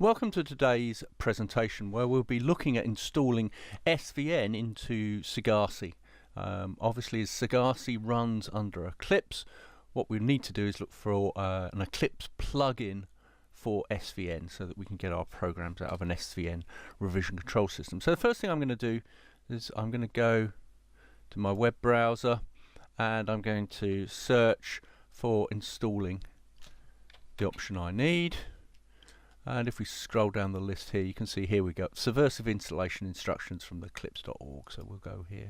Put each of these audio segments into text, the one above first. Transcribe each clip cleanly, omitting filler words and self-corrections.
Welcome to today's presentation where we'll be looking at installing SVN into Sigasi. Obviously as Sigasi runs under Eclipse, what we need to do is look for an Eclipse plugin for SVN so that we can get our programs out of an SVN revision control system. So the first thing I'm going to do is I'm going to go to my web browser and I'm going to search for installing the option I need. And if we scroll down the list here, you can see here we go, Subversive installation instructions from the eclipse.org. So we'll go here.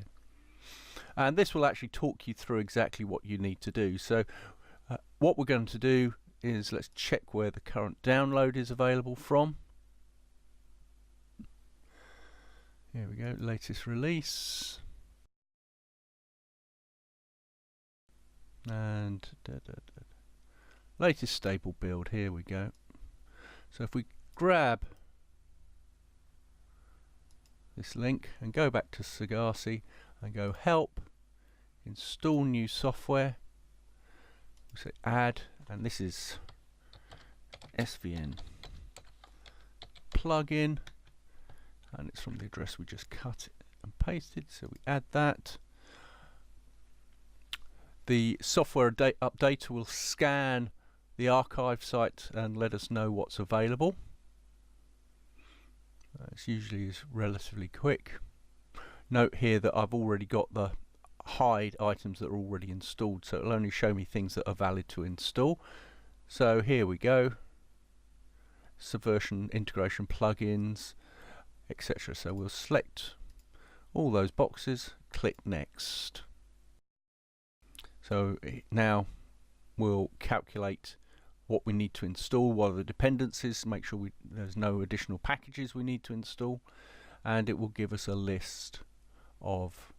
And this will actually talk you through exactly what you need to do. So what we're going to do is let's check where the current download is available from. Here we go, latest release. And latest stable build, here we go. So if we grab this link and go back to Sigasi and go help, install new software, we say add, and this is SVN plugin, and it's from the address we just cut and pasted, so we add that. The software updater will scan the archive site and let us know what's available. It's usually relatively quick. Note here that I've already got the hide items that are already installed, so it'll only show me things that are valid to install. So here we go, Subversion integration plugins, etc. So we'll select all those boxes, click next. So now we'll calculate what we need to install, what are the dependencies, make sure there's no additional packages we need to install, and it will give us a list of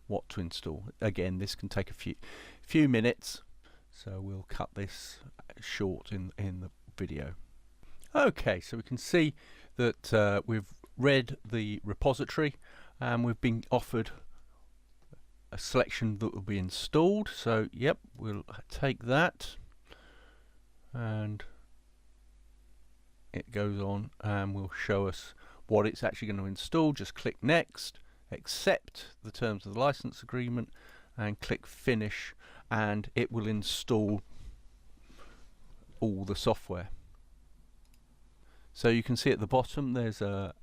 what to install. Again, this can take a few minutes, so we'll cut this short in the video. Okay, so we can see that we've read the repository and we've been offered a selection that will be installed. So yep, we'll take that, and it goes on and will show us what it's actually going to install. Just click next, accept the terms of the license agreement, and click finish, and it will install all the software. So you can see at the bottom there's a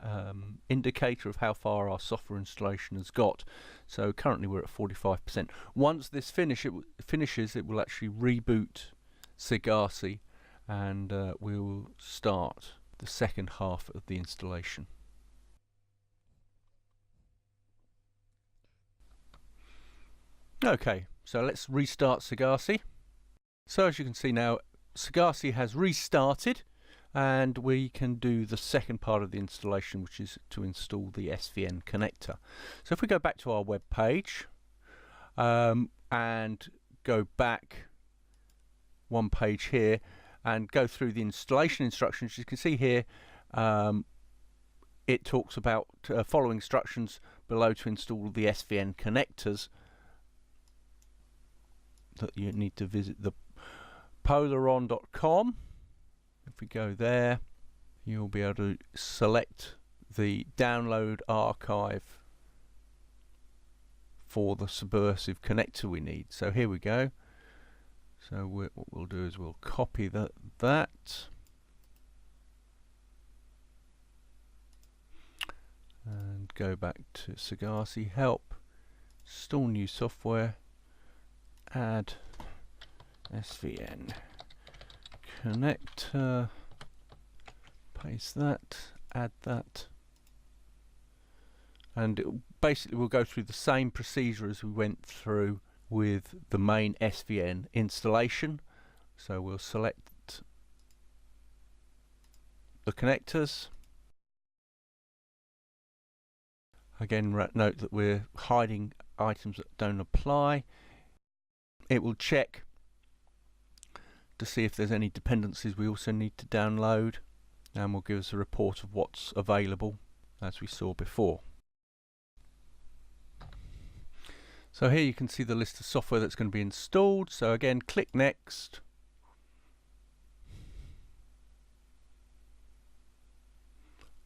indicator of how far our software installation has got. So currently we're at 45%. Once this finishes, it will actually reboot Sigasi, and we'll start the second half of the installation. Okay, so let's restart Sigasi. So as you can see now, Sigasi has restarted, and we can do the second part of the installation, which is to install the SVN connector. So if we go back to our web page and go back one page here and go through the installation instructions, you can see here it talks about following instructions below to install the SVN connectors, that you need to visit the polaron.com. If we go there, you'll be able to select the download archive for the subversive connector we need. So here we go. So what we'll do is we'll copy that and go back to Sigasi help, install new software, add SVN connector, paste that, add that, and it basically will go through the same procedure as we went through with the main SVN installation. So we'll select the connectors. Again, note that we're hiding items that don't apply. It will check to see if there's any dependencies we also need to download, and will give us a report of what's available as we saw before. So here you can see the list of software that's going to be installed. So again, click next,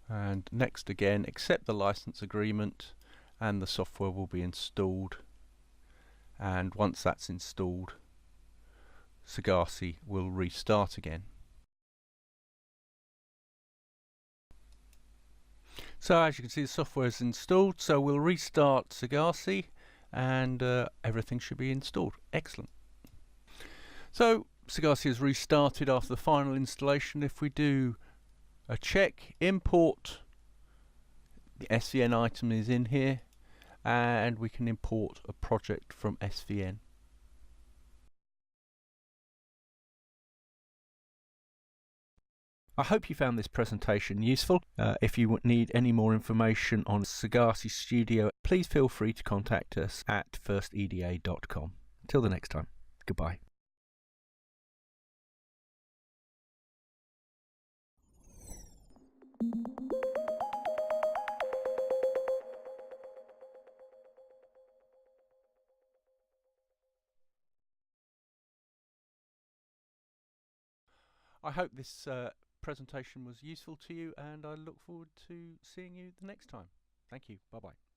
And next again, accept the license agreement and the software will be installed. And once that's installed, Sigasi will restart again. So as you can see, the software is installed, so we'll restart Sigasi and everything should be installed. Excellent. So Sigasi has restarted after the final installation. If we do a check, import, the SVN item is in here and we can import a project from SVN. I hope you found this presentation useful. If you need any more information on Sigasi Studio, please feel free to contact us at firsteda.com. Until the next time, goodbye. I hope this presentation was useful to you and I look forward to seeing you the next time. Thank you. Bye-bye.